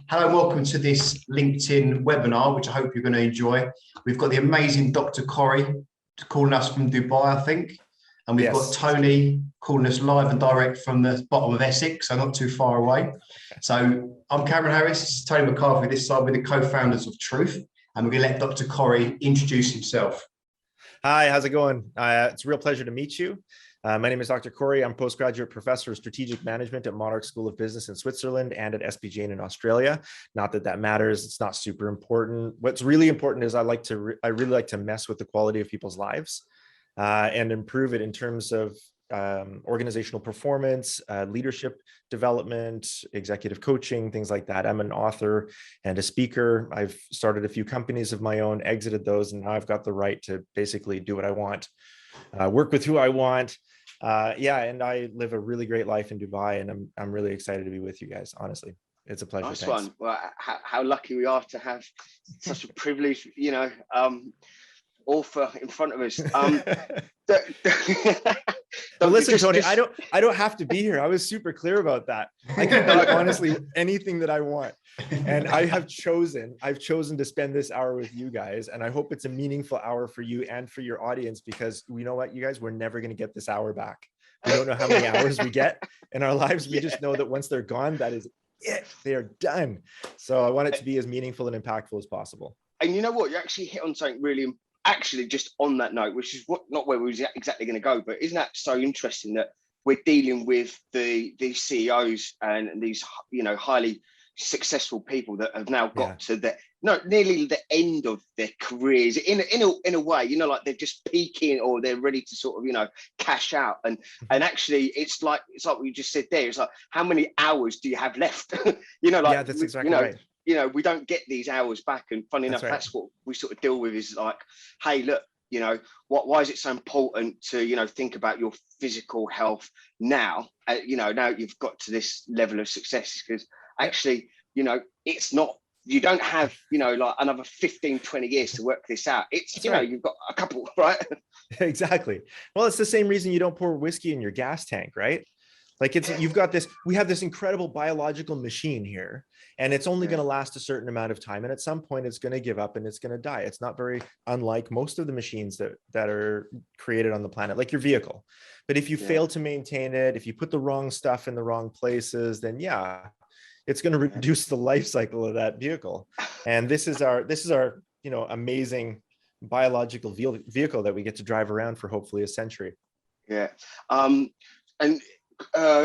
Hello and welcome to this LinkedIn webinar, which I hope you're going to enjoy. We've got the amazing Dr. Corrie calling us from Dubai, I think. And we've got Tony calling us live and direct from the bottom of Essex, so not too far away. So I'm Cameron Harris, this is Tony McCarthy this side. We're the co-founders of Truth, and we're going to let Dr. Corrie introduce himself. Hi, how's it going? It's a real pleasure to meet you. My name is Dr. Corrie. I'm postgraduate professor of strategic management at Monarch School of Business in Switzerland and at SPJ in Australia. Not that that matters. It's not super important. What's really important is I really like to mess with the quality of people's lives and improve it in terms of organizational performance, leadership development, executive coaching, things like that. I'm an author and a speaker. I've started a few companies of my own, exited those, and now I've got the right to basically do what I want, work with who I want. And I live a really great life in Dubai, and I'm really excited to be with you guys. Honestly, it's a pleasure. Nice Thanks. one. Well, how lucky we are to have such a privilege, author in front of us. Well, listen, Tony, I don't have to be here. I was super clear about that. I can do honestly anything that I want. And I've chosen to spend this hour with you guys. And I hope it's a meaningful hour for you and for your audience, because you know what, you guys, we're never going to get this hour back. We don't know how many hours we get in our lives. We just know that once they're gone, that is it. They are done. So I want it to be as meaningful and impactful as possible. And you know what? You actually hit on something really, actually just on that note, which is not where we was exactly going to go, but isn't that so interesting that we're dealing with these CEOs and these, highly successful people that have now got to nearly the end of their careers in a way, like they're just peaking or they're ready to sort of, cash out. And actually it's like what you just said there. It's like, how many hours do you have left? That's exactly right. We don't get these hours back. And funny enough, that's what we sort of deal with, is like, hey, look, why is it so important to, think about your physical health now? Now you've got to this level of success, because actually, it's not, you don't have, like another 15, 20 years to work this out. It's, you've got a couple, right? Exactly. Well, it's the same reason you don't pour whiskey in your gas tank, right? Like we have this incredible biological machine here, and it's only going to last a certain amount of time. And at some point it's going to give up and it's going to die. It's not very unlike most of the machines that are created on the planet, like your vehicle. But if you fail to maintain it, if you put the wrong stuff in the wrong places, then it's going to reduce the life cycle of that vehicle. And this is our, amazing biological vehicle that we get to drive around for hopefully a century. Yeah.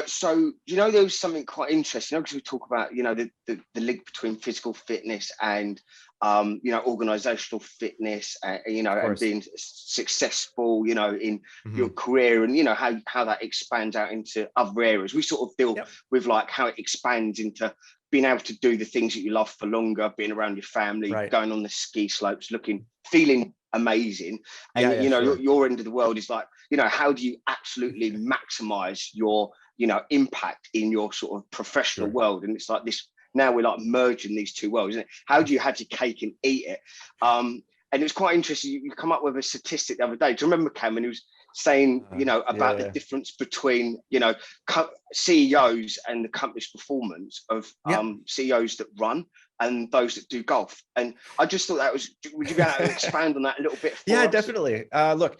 So, there was something quite interesting, because we talk about, the link between physical fitness and, organizational fitness, and being successful, in your career, and, how that expands out into other areas. We sort of deal with like how it expands into being able to do the things that you love for longer, being around your family, going on the ski slopes, feeling amazing. And your end of the world is like, how do you absolutely maximize your impact in your sort of professional world? And it's like this, now we're like merging these two worlds, isn't it? How do you have your cake and eat it? And it was quite interesting, you come up with a statistic the other day. Do you remember, Cam, when he was saying about the difference between CEOs and the company's performance of CEOs that run and those that do golf? And I just thought would you be able to expand on that a little bit for us? Definitely. Look,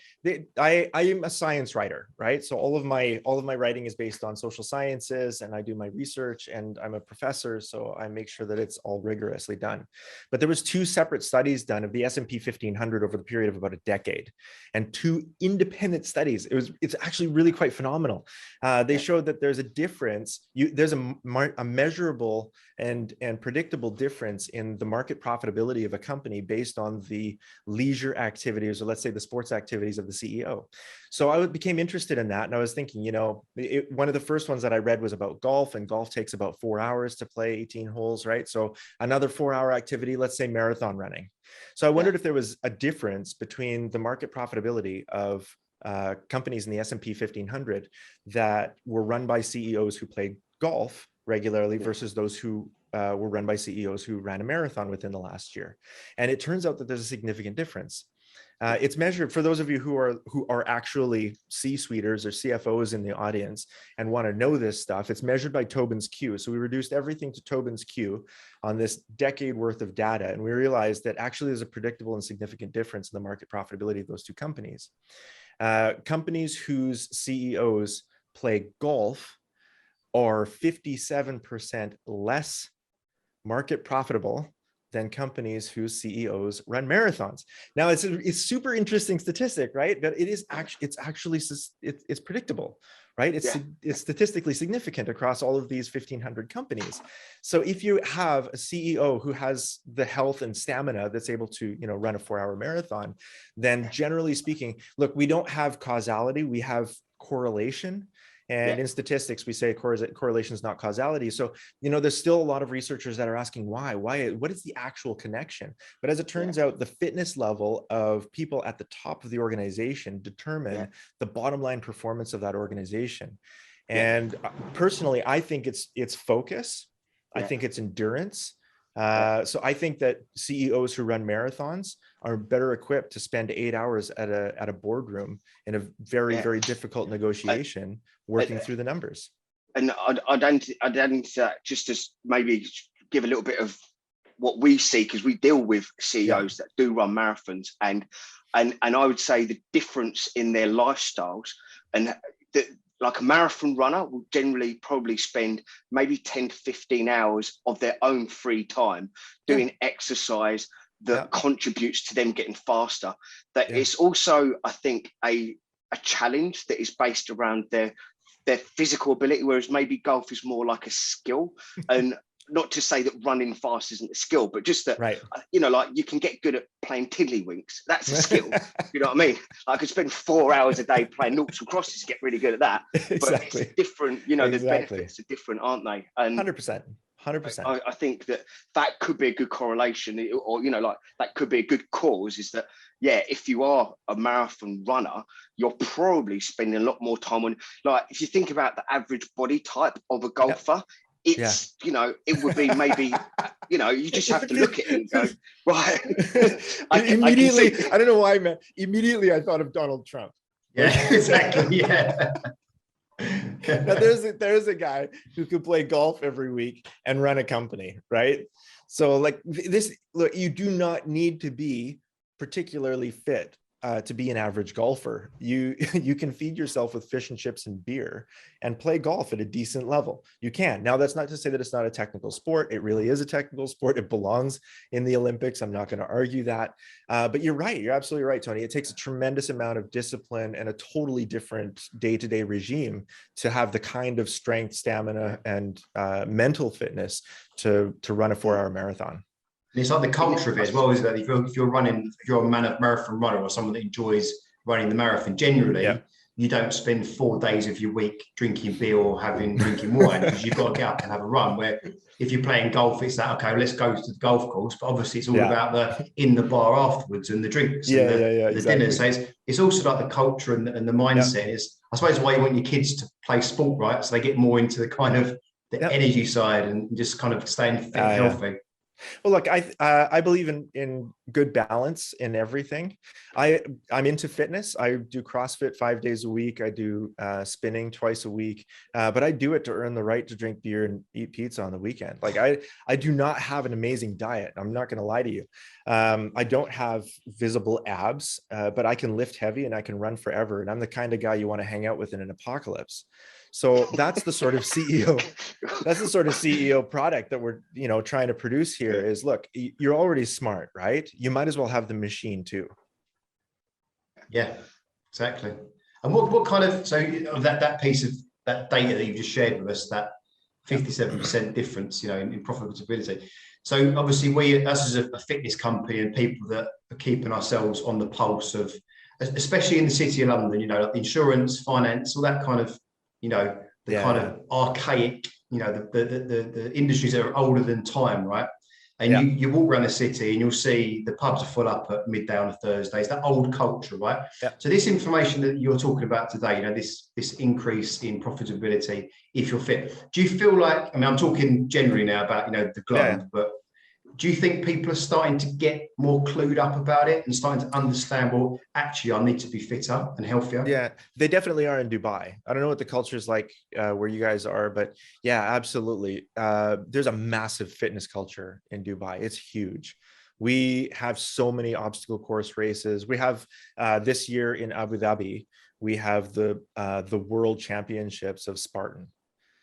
I am a science writer, right? So all of my writing is based on social sciences, and I do my research, and I'm a professor, so I make sure that it's all rigorously done. But there was 2 separate studies done of the S&P 1500 over the period of about a decade, and 2 independent studies. It's actually really quite phenomenal. They showed that there's a difference. There's a measurable and predictable difference in the market profitability of a company based on the leisure activities, or let's say the sports activities of the CEO. So I became interested in that, and I was thinking, one of the first ones that I read was about golf, and golf takes about 4 hours to play 18 holes, right? So another 4-hour activity, let's say marathon running. So I wondered if there was a difference between the market profitability of companies in the S&P 1500 that were run by CEOs who played golf regularly versus those who were run by CEOs who ran a marathon within the last year. And it turns out that there's a significant difference. It's measured, for those of you who are actually C-suiters or CFOs in the audience and want to know this stuff, it's measured by Tobin's Q. So we reduced everything to Tobin's Q on this decade worth of data. And we realized that actually there's a predictable and significant difference in the market profitability of those two companies. Companies whose CEOs play golf are 57% less market profitable than companies whose CEOs run marathons. Now, it's super interesting statistic, right? But it's predictable, right? It's statistically significant across all of these 1,500 companies. So if you have a CEO who has the health and stamina that's able to, run a 4-hour marathon, then generally speaking, look, we don't have causality, we have correlation. And in statistics, we say correlation is not causality. So, there's still a lot of researchers that are asking why, what is the actual connection? But as it turns out, the fitness level of people at the top of the organization determine the bottom line performance of that organization. And personally, I think it's focus. I think it's endurance. So I think that CEOs who run marathons are better equipped to spend 8 hours at a boardroom in a very, very difficult negotiation, working through the numbers. And I'd just to maybe give a little bit of what we see, because we deal with CEOs that do run marathons, and I would say the difference in their lifestyles, and like a marathon runner will generally probably spend maybe 10 to 15 hours of their own free time doing exercise that contributes to them getting faster. That it's also, I think, a challenge that is based around their physical ability, whereas maybe golf is more like a skill. And not to say that running fast isn't a skill, but just that, like you can get good at playing tiddlywinks. That's a skill. You know what I mean? I could spend 4 hours a day playing noughts and crosses to get really good at that. But it's different, the benefits are different, aren't they? And 100%. I think that could be a good correlation, or that could be a good cause, is that if you are a marathon runner, you're probably spending a lot more time on, like, if you think about the average body type of a golfer, it's it would be maybe you just have to look at it and go, right. I don't know why, man. Immediately I thought of Donald Trump. Yeah, exactly. Now there's a guy who could play golf every week and run a company, right? So like this, look, you do not need to be particularly fit to be an average golfer. You can feed yourself with fish and chips and beer and play golf at a decent level. You can. Now, that's not to say that it's not a technical sport. It really is a technical sport. It belongs in the Olympics. I'm not going to argue that. But you're right. You're absolutely right, Tony. It takes a tremendous amount of discipline and a totally different day-to-day regime to have the kind of strength, stamina, and mental fitness to run a 4-hour marathon. And it's like the culture of it as well, is that if you're a marathon runner or someone that enjoys running the marathon, generally, you don't spend 4 days of your week drinking beer or drinking wine, because you've got to get up and have a run. Where if you're playing golf, it's that, okay, let's go to the golf course. But obviously it's all about the in the bar afterwards and the drinks and the dinner. So it's also like the culture and the mindset. Is, I suppose, why you want your kids to play sport, right? So they get more into the kind of the energy side and just kind of staying fit and healthy. Well, look, I believe in good balance in everything. I'm into fitness. I do CrossFit 5 days a week. I do spinning twice a week, but I do it to earn the right to drink beer and eat pizza on the weekend. Like I do not have an amazing diet. I'm not going to lie to you. I don't have visible abs, but I can lift heavy and I can run forever. And I'm the kind of guy you want to hang out with in an apocalypse. So that's the sort of CEO product that we're, trying to produce here. Is, look, you're already smart, right? You might as well have the machine too. Yeah, exactly. And what kind of, so that piece of that data that you've just shared with us, that 57% difference, in profitability. So obviously us as a fitness company and people that are keeping ourselves on the pulse of, especially in the city of London, like insurance, finance, all that kind of, kind of archaic, the industries that are older than time, right? And you walk around the city and you'll see the pubs are full up at midday on a Thursday. It's that old culture, right? So this information that you're talking about today, this increase in profitability, if you're fit, do you feel like, I'm talking generally now about, the globe, but do you think people are starting to get more clued up about it and starting to understand, well, actually, I need to be fitter and healthier? Yeah, they definitely are in Dubai. I don't know what the culture is like where you guys are, but yeah, absolutely. There's a massive fitness culture in Dubai. It's huge. We have so many obstacle course races. We have this year in Abu Dhabi, we have the World Championships of Spartan.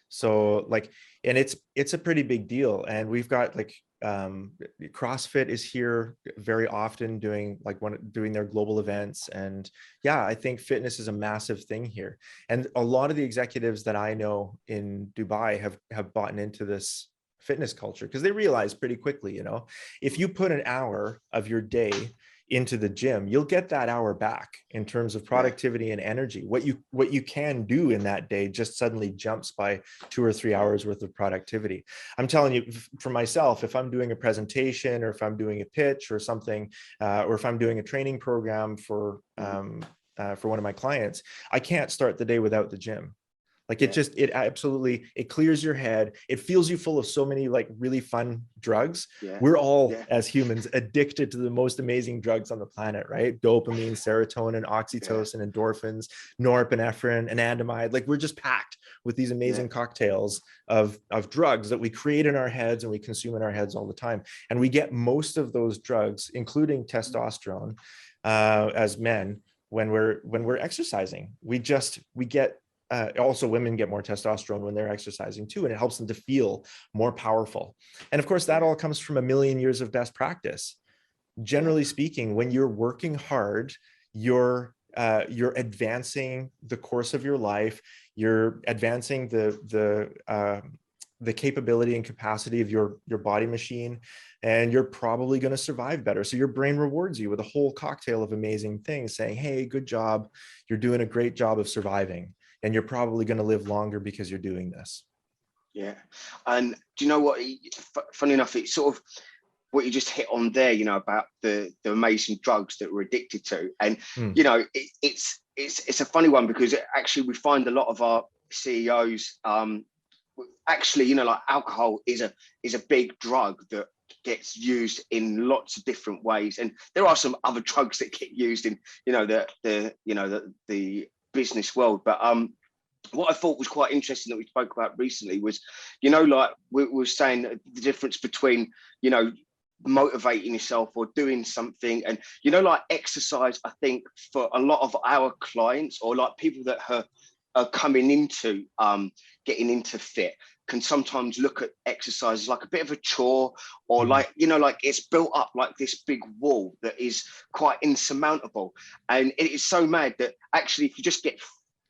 So like, and it's a pretty big deal. And we've got like CrossFit is here very often doing their global events. And yeah, I think fitness is a massive thing here. And a lot of the executives that I know in Dubai have bought into this fitness culture because they realize pretty quickly, you know, if you put an hour of your day into the gym, you'll get that hour back in terms of productivity and energy. What you can do in that day just suddenly jumps by 2 or 3 hours worth of productivity. I'm telling you, for myself, if I'm doing a presentation or if I'm doing a pitch or something, or if I'm doing a training program for one of my clients, I can't start the day without the gym. Like it absolutely, it clears your head. It fills you full of so many like really fun drugs. We're all as humans addicted to the most amazing drugs on the planet, right? Dopamine, serotonin, oxytocin, endorphins, norepinephrine, anandamide. Like we're just packed with these amazing cocktails of drugs that we create in our heads and we consume in our heads all the time. And we get most of those drugs, including testosterone, as men when we're exercising. We get also women get more testosterone when they're exercising too, and it helps them to feel more powerful. And of course, that all comes from a million years of best practice. Generally speaking, when you're working hard, you're advancing the course of your life. You're advancing the capability and capacity of your body machine, and you're probably going to survive better. So your brain rewards you with a whole cocktail of amazing things saying, hey, good job. You're doing a great job of surviving. And you're probably going to live longer because you're doing this. Yeah. And do you know what, funny enough, it's sort of what you just hit on there, you know, about the amazing drugs that we're addicted to. And, you know, it's a funny one because actually we find a lot of our CEOs, actually, you know, like alcohol is a big drug that gets used in lots of different ways. And there are some other drugs that get used in, you know, the business world. But what I thought was quite interesting that we spoke about recently was, you know, like we were saying the difference between, you know, motivating yourself or doing something, and, you know, like exercise, I think for a lot of our clients or like people that are coming into getting into fit can sometimes look at exercise as like a bit of a chore, or like, you know, like it's built up like this big wall that is quite insurmountable. And it is so mad that actually if you just get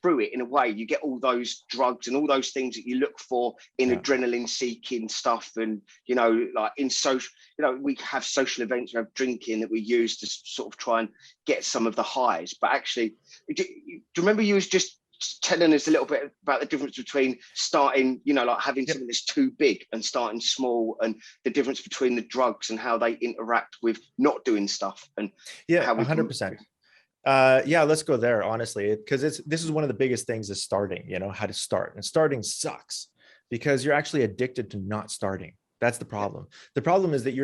through it in a way, you get all those drugs and all those things that you look for in adrenaline seeking stuff. And, you know, like in social, you know, we have social events, we have drinking that we use to sort of try and get some of the highs. But actually, do you remember you was just telling us a little bit about the difference between starting, you know, like having something that's too big and starting small, and the difference between the drugs and how they interact with not doing stuff? And how 100%. Yeah, let's go there, honestly, because this is one of the biggest things is starting, you know, how to start. And starting sucks because you're actually addicted to not starting. That's the problem. The problem is that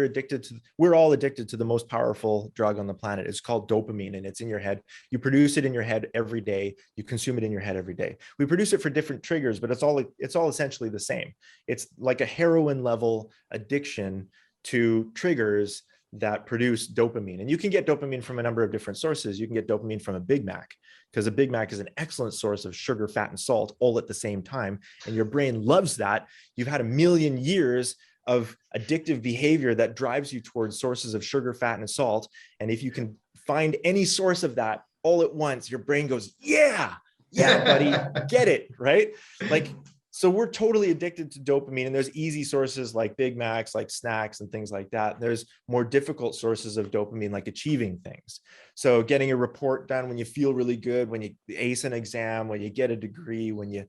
we're all addicted to the most powerful drug on the planet. It's called dopamine, and it's in your head. You produce it in your head every day. You consume it in your head every day. We produce it for different triggers, but it's all essentially the same. It's like a heroin level addiction to triggers that produce dopamine. And you can get dopamine from a number of different sources. You can get dopamine from a Big Mac, because a Big Mac is an excellent source of sugar, fat, and salt all at the same time. And your brain loves that. You've had a million years of addictive behavior that drives you towards sources of sugar, fat, and salt. And if you can find any source of that all at once, your brain goes, yeah, buddy, get it, right? Like, so we're totally addicted to dopamine, and there's easy sources like Big Macs, like snacks and things like that. There's more difficult sources of dopamine, like achieving things. So getting a report done when you feel really good, when you ace an exam, when you get a degree, when you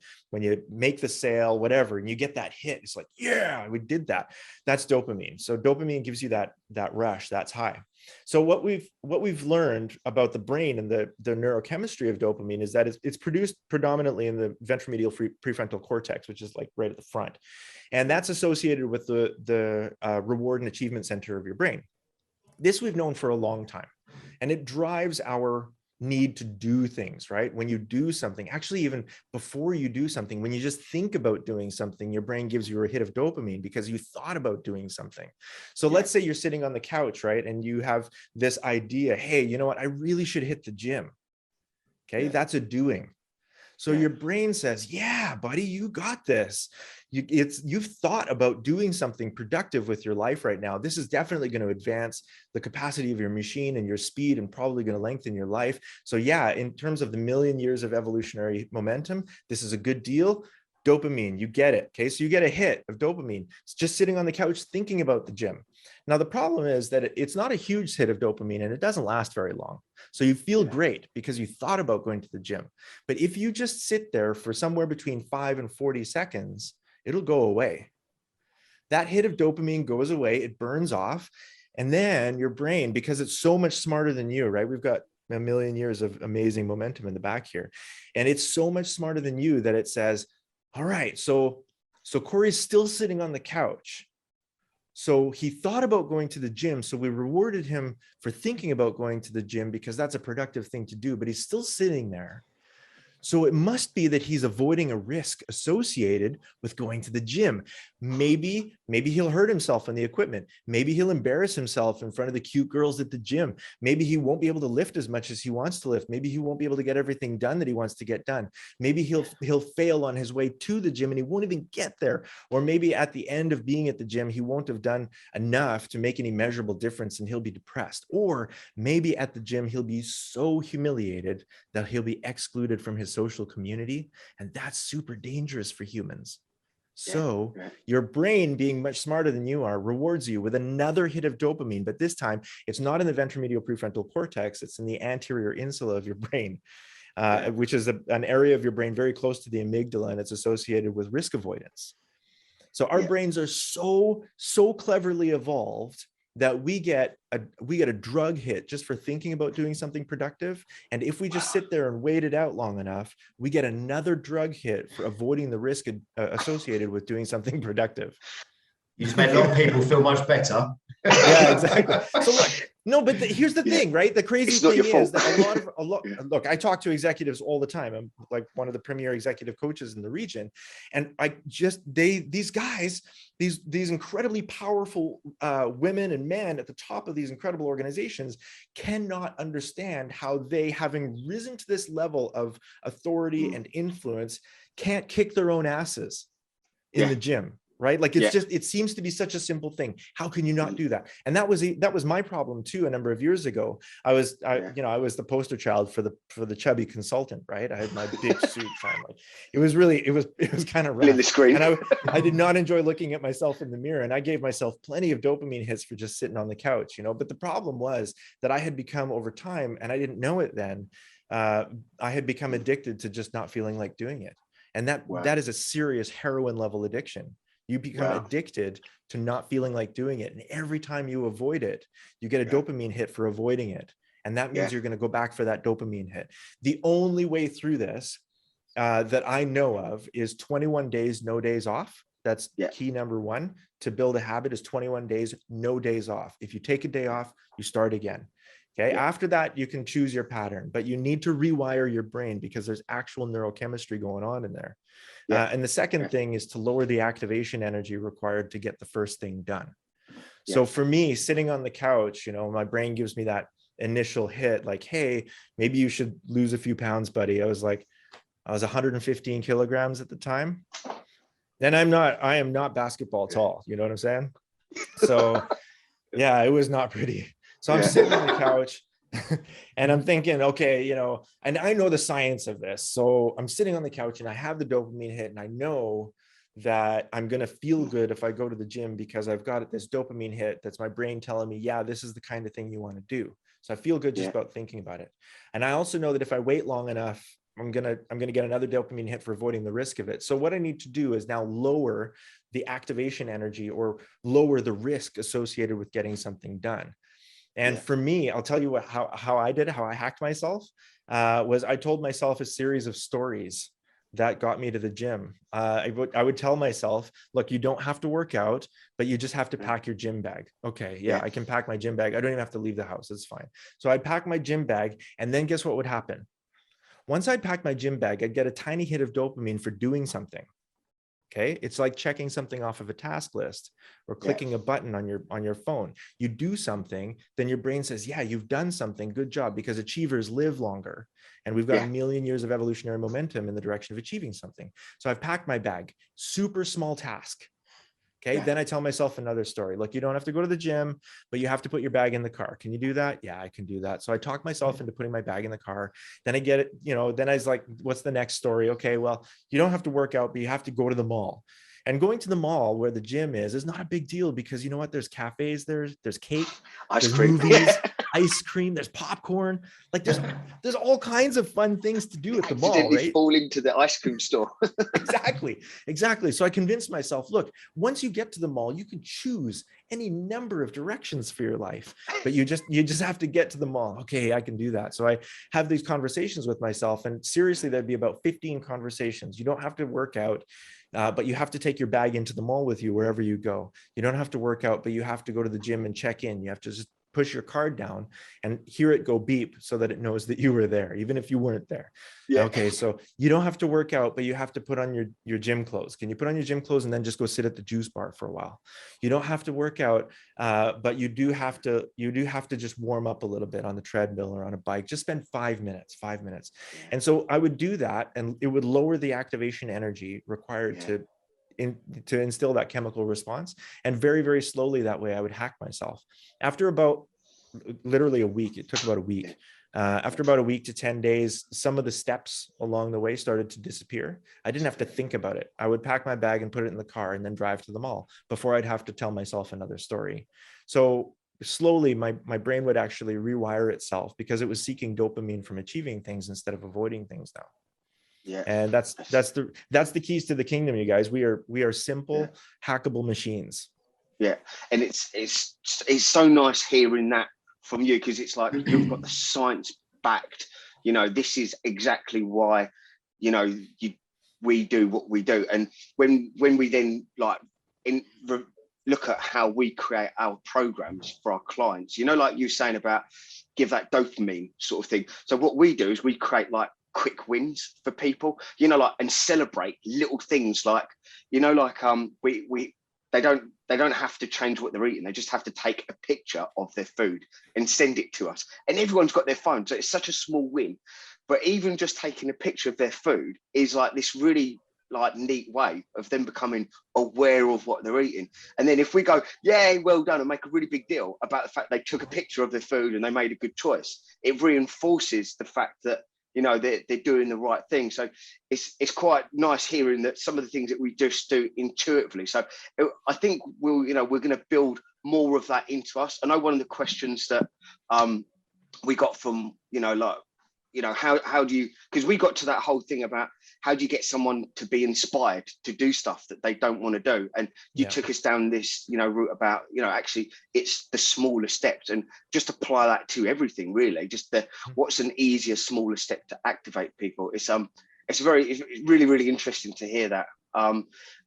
make the sale, whatever, and you get that hit, it's like, yeah, we did that. That's dopamine. So dopamine gives you that rush, that's high. So what we've learned about the brain and the neurochemistry of dopamine is that it's produced predominantly in the ventromedial prefrontal cortex, which is like right at the front. And that's associated with the reward and achievement center of your brain. This we've known for a long time, and it drives our need to do things, right? When you do something, actually, even before you do something, when you just think about doing something, your brain gives you a hit of dopamine because you thought about doing something. So let's say you're sitting on the couch, right? And you have this idea, hey, you know what? I really should hit the gym. Okay, that's a doing. So your brain says, yeah, buddy, you got this. You've thought about doing something productive with your life right now. This is definitely going to advance the capacity of your machine and your speed, and probably going to lengthen your life. So yeah, in terms of the million years of evolutionary momentum, this is a good deal. Dopamine, you get it. Okay, so you get a hit of dopamine. It's just sitting on the couch thinking about the gym. Now, the problem is that it's not a huge hit of dopamine, and it doesn't last very long. So you feel great because you thought about going to the gym. But if you just sit there for somewhere between 5 and 40 seconds, it'll go away. That hit of dopamine goes away, it burns off. And then your brain, because it's so much smarter than you, right? We've got a million years of amazing momentum in the back here. And it's so much smarter than you that it says, all right, so Corey's still sitting on the couch. So he thought about going to the gym. So we rewarded him for thinking about going to the gym because that's a productive thing to do, but he's still sitting there. So it must be that he's avoiding a risk associated with going to the gym. Maybe he'll hurt himself on the equipment. Maybe he'll embarrass himself in front of the cute girls at the gym. Maybe he won't be able to lift as much as he wants to lift. Maybe he won't be able to get everything done that he wants to get done. Maybe he'll fail on his way to the gym and he won't even get there. Or maybe at the end of being at the gym, he won't have done enough to make any measurable difference and he'll be depressed. Or maybe at the gym, he'll be so humiliated that he'll be excluded from his social community. And that's super dangerous for humans. So your brain, being much smarter than you are, rewards you with another hit of dopamine, but this time it's not in the ventromedial prefrontal cortex, it's in the anterior insula of your brain, which is an area of your brain very close to the amygdala, and it's associated with risk avoidance. So our brains are so cleverly evolved that we get a drug hit just for thinking about doing something productive. And if we just sit there and wait it out long enough, we get another drug hit for avoiding the risk associated with doing something productive. You just made a lot of people feel much better. Yeah, exactly. So look, but here's the thing, right? The crazy thing is that look, I talk to executives all the time. I'm like one of the premier executive coaches in the region. And these guys, these incredibly powerful women and men at the top of these incredible organizations cannot understand how they, having risen to this level of authority and influence, can't kick their own asses in the gym. Right? Like it seems to be such a simple thing. How can you not do that? And that was my problem too. A number of years ago, I was the poster child for the chubby consultant, right? I had my big suit on. Like it was kind of rough. In the screen. And I did not enjoy looking at myself in the mirror. And I gave myself plenty of dopamine hits for just sitting on the couch, But the problem was that I had become, over time, and I didn't know it then, I had become addicted to just not feeling like doing it. And that is a serious heroin level addiction. You become addicted to not feeling like doing it. And every time you avoid it, you get a dopamine hit for avoiding it. And that means you're going to go back for that dopamine hit. The only way through this that I know of is 21 days, no days off. That's key number one. To build a habit is 21 days, no days off. If you take a day off, you start again. Okay. After that, you can choose your pattern, but you need to rewire your brain because there's actual neurochemistry going on in there. And the second thing is to lower the activation energy required to get the first thing done. So for me, sitting on the couch, my brain gives me that initial hit, like, hey, maybe you should lose a few pounds, buddy. I was 115 kilograms at the time. Then I am not basketball tall. You know what I'm saying? So yeah, it was not pretty. So I'm sitting on the couch and I'm thinking, okay, and I know the science of this. So I'm sitting on the couch and I have the dopamine hit and I know that I'm going to feel good if I go to the gym because I've got this dopamine hit. That's my brain telling me, yeah, this is the kind of thing you want to do. So I feel good just about thinking about it. And I also know that if I wait long enough, I'm going to get another dopamine hit for avoiding the risk of it. So what I need to do is now lower the activation energy or lower the risk associated with getting something done. And for me, I'll tell you how I did it, how I hacked myself, was I told myself a series of stories that got me to the gym. I would tell myself, look, you don't have to work out, but you just have to pack your gym bag. Okay, yeah, I can pack my gym bag. I don't even have to leave the house. It's fine. So I'd pack my gym bag, and then guess what would happen? Once I'd pack my gym bag, I'd get a tiny hit of dopamine for doing something. Okay, it's like checking something off of a task list or clicking a button on your phone. You do something, then your brain says, yeah, you've done something, good job, because achievers live longer. And we've got a million years of evolutionary momentum in the direction of achieving something. So I've packed my bag, super small task. Okay. Then I tell myself another story. Look, you don't have to go to the gym, but you have to put your bag in the car. Can you do that? Yeah, I can do that. So I talk myself into putting my bag in the car. Then I get it, then I was like, what's the next story? Okay, well, you don't have to work out, but you have to go to the mall. And going to the mall where the gym is not a big deal, because you know what? There's cafes, there's cake, ice there's cream, movies, ice cream, there's popcorn. Like there's all kinds of fun things to do at the mall, right? Fall into the ice cream store. Exactly. So I convinced myself, look, once you get to the mall, you can choose any number of directions for your life, but you just have to get to the mall. Okay, I can do that. So I have these conversations with myself, and seriously, there'd be about 15 conversations. You don't have to work out, but you have to take your bag into the mall with you wherever you go. You don't have to work out, but you have to go to the gym and check in. You have to just push your card down and hear it go beep so that it knows that you were there, even if you weren't there. Okay, so you don't have to work out, but you have to put on your gym clothes. Can you put on your gym clothes and then just go sit at the juice bar for a while? You don't have to work out, but you do have to just warm up a little bit on the treadmill or on a bike. Just spend 5 minutes. And so I would do that, and it would lower the activation energy required to instill that chemical response. And very, very slowly that way, I would hack myself. After about literally a week, it took about a week. After about a week to 10 days, some of the steps along the way started to disappear. I didn't have to think about it. I would pack my bag and put it in the car and then drive to the mall before I'd have to tell myself another story. So slowly my brain would actually rewire itself, because it was seeking dopamine from achieving things instead of avoiding things now. And that's the keys to the kingdom, you guys. We are simple, hackable machines. And it's so nice hearing that from you, because it's like you've got the science backed. This is exactly why we do what we do. And when we then look at how we create our programs for our clients, like you're saying about give that dopamine sort of thing. So what we do is we create like quick wins for people, and celebrate little things like, they don't have to change what they're eating. They just have to take a picture of their food and send it to us. And everyone's got their phone, so it's such a small win. But even just taking a picture of their food is like this really like neat way of them becoming aware of what they're eating. And then if we go, yeah, well done, and make a really big deal about the fact they took a picture of their food and they made a good choice, it reinforces the fact that they're doing the right thing. So it's quite nice hearing that some of the things that we just do intuitively. So I think we're going to build more of that into us. I know one of the questions that we got from how do you, because we got to that whole thing about how do you get someone to be inspired to do stuff that they don't want to do, and you took us down this route about actually it's the smaller steps, and just apply that to everything really. Just what's an easier, smaller step to activate people. It's really, really interesting to hear that,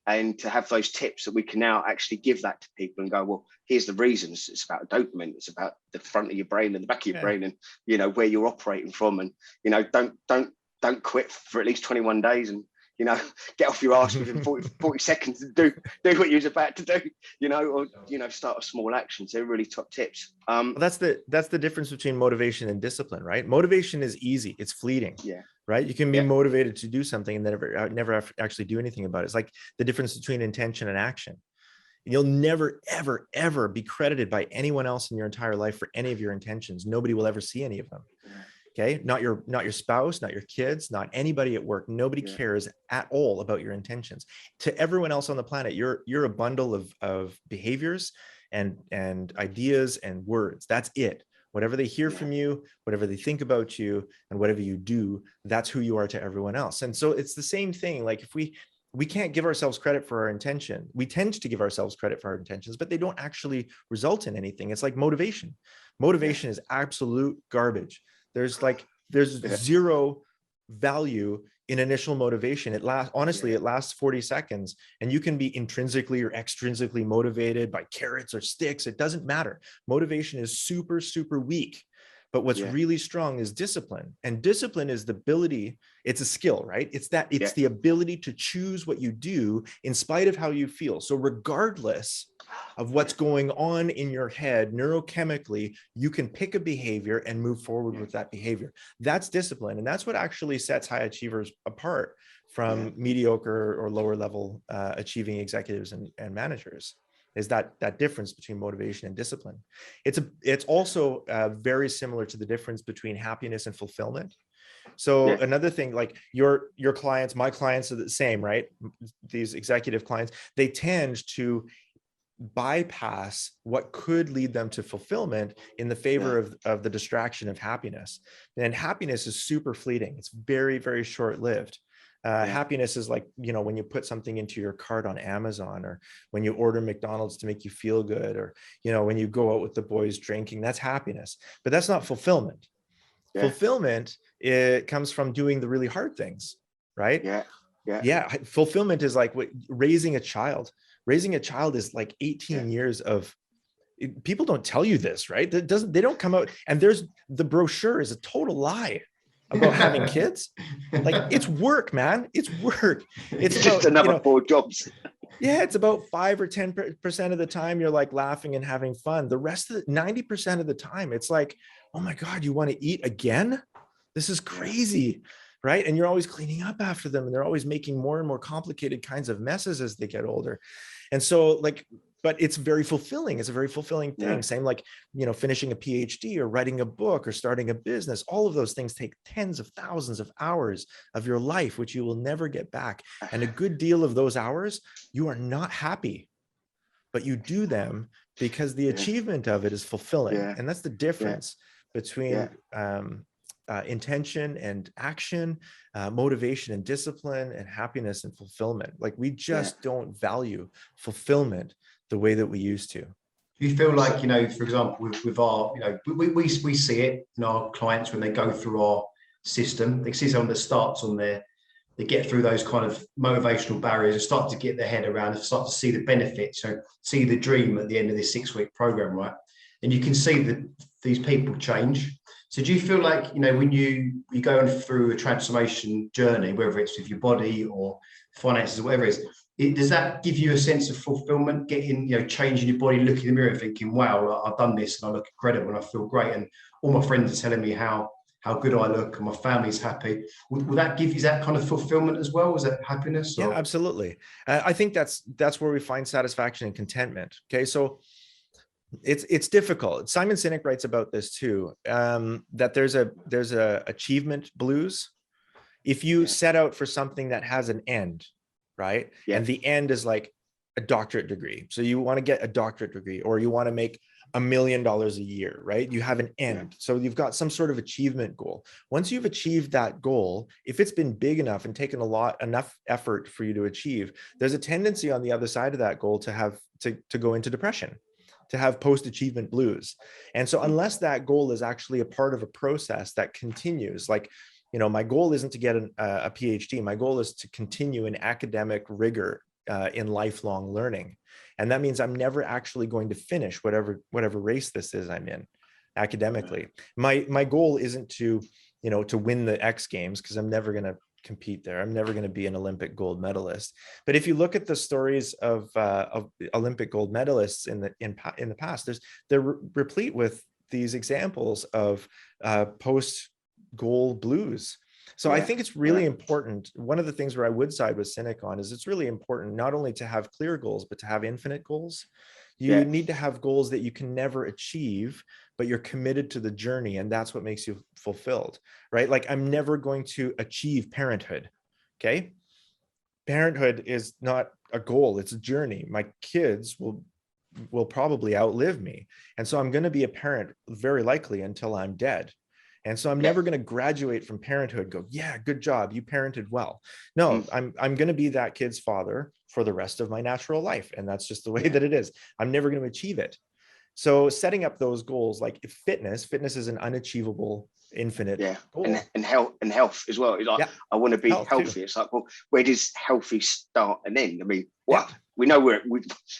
and to have those tips that we can now actually give that to people and go, well, here's the reasons. It's about dopamine. It's about the front of your brain and the back of your brain, and where you're operating from. And don't quit for at least 21 days, and get off your ass within 40 seconds and do what you was about to do, or start a small action. So really top tips. Well, that's the difference between motivation and discipline, right? Motivation is easy, it's fleeting. Right? You can be motivated to do something and never actually do anything about it. It's like the difference between intention and action. You'll never, ever, ever be credited by anyone else in your entire life for any of your intentions. Nobody will ever see any of them. Okay. Not your spouse, not your kids, not anybody at work. Nobody cares at all about your intentions. To everyone else on the planet, you're a bundle of behaviors and ideas and words. That's it. Whatever they hear from you, whatever they think about you, and whatever you do, that's who you are to everyone else. And so it's the same thing. Like we can't give ourselves credit for our intention. We tend to give ourselves credit for our intentions, but they don't actually result in anything. It's like motivation. Motivation is absolute garbage. There's zero value in initial motivation. It lasts 40 seconds, and you can be intrinsically or extrinsically motivated by carrots or sticks. It doesn't matter. Motivation is super, super weak. But what's really strong is discipline. And discipline is the ability, it's a skill, right? It's the ability to choose what you do in spite of how you feel. So regardless of what's going on in your head neurochemically, you can pick a behavior and move forward with that behavior. That's discipline. And that's what actually sets high achievers apart from mediocre or lower level achieving executives and managers. Is that difference between motivation and discipline. It's also very similar to the difference between happiness and fulfillment. So another thing, like your clients, my clients are the same, right? These executive clients, they tend to bypass what could lead them to fulfillment in the favor of the distraction of happiness. And happiness is super fleeting. It's very, very short-lived. Happiness is like, when you put something into your cart on Amazon, or when you order McDonald's to make you feel good, or, when you go out with the boys drinking, that's happiness, but that's not fulfillment. Fulfillment, it comes from doing the really hard things, right? Fulfillment is like raising a child. Raising a child is like 18 years of, people don't tell you this, right? They don't come out, and the brochure is a total lie about having kids. Like, it's work, man. It's work. It's just another 4 jobs. It's about 5 or 10% of the time you're like laughing and having fun. The rest of 90% of the time, it's like, oh my God, you want to eat again? This is crazy, right? And you're always cleaning up after them, and they're always making more and more complicated kinds of messes as they get older. And so but it's very fulfilling. It's a very fulfilling thing. Same like, finishing a PhD or writing a book or starting a business. All of those things take tens of thousands of hours of your life, which you will never get back. And a good deal of those hours, you are not happy, but you do them because the achievement of it is fulfilling. And that's the difference between intention and action, motivation and discipline, and happiness and fulfillment. Like, we just don't value fulfillment the way that we used to. Do you feel like, for example, with our, we see it in our clients when they go through our system, they see someone that starts on there, they get through those kind of motivational barriers and start to get their head around and start to see the benefits, see the dream at the end of this 6-week program, right? And you can see that these people change. So do you feel like, when you're going through a transformation journey, whether it's with your body or finances or whatever it is, does that give you a sense of fulfillment, getting, changing your body, looking in the mirror and thinking, wow, I've done this and I look incredible and I feel great, and all my friends are telling me how good I look and my family's happy? Will that give you that kind of fulfillment as well? Is that happiness? Yeah, absolutely. I think that's where we find satisfaction and contentment. Okay, so it's difficult. Simon Sinek writes about this too, that there's a achievement blues. If you set out for something that has an end, right? And the end is like a doctorate degree. So you want to get a doctorate degree, or you want to make $1 million a year, right? You have an end. So you've got some sort of achievement goal. Once you've achieved that goal, if it's been big enough and taken enough effort for you to achieve, there's a tendency on the other side of that goal to have to go into depression, to have post-achievement blues. And so unless that goal is actually a part of a process that continues, like, my goal isn't to get a PhD. My goal is to continue in academic rigor in lifelong learning. And that means I'm never actually going to finish whatever race this is I'm in academically. My goal isn't to win the X Games, because I'm never going to compete there. I'm never going to be an Olympic gold medalist. But if you look at the stories of Olympic gold medalists in the past, they're replete with these examples of post-goal blues. So I think it's really important. One of the things where I would side with Sinek on is it's really important not only to have clear goals, but to have infinite goals. You need to have goals that you can never achieve, but you're committed to the journey, and that's what makes you fulfilled, right? Like, I'm never going to achieve parenthood, okay? Parenthood is not a goal, it's a journey. My kids will probably outlive me. And so I'm going to be a parent very likely until I'm dead. And so I'm never going to graduate from parenthood, go, yeah, good job, you parented well. No, I'm going to be that kid's father for the rest of my natural life. And that's just the way that it is. I'm never going to achieve it. So setting up those goals, like fitness is an unachievable infinite goal. And health as well. It's like, I want to be healthy. It's like, well, where does healthy start and end? I mean, we know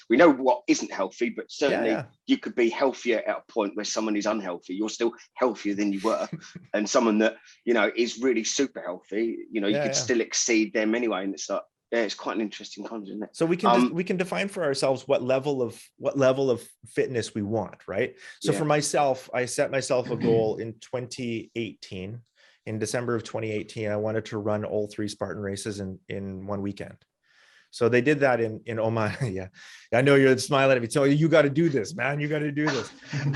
we know what isn't healthy, but certainly you could be healthier at a point where someone is unhealthy. You're still healthier than you were, and someone that, you know, is really super healthy, you know, you could still exceed them anyway. And it's like, it's quite an interesting concept, isn't it? So we can define for ourselves what level of fitness we want, right? So for myself, I set myself a goal in 2018. In December of 2018, I wanted to run all 3 Spartan races in one weekend. So they did that in Oman. Yeah, I know you're smiling at me. So you got to do this, man. You got to do this.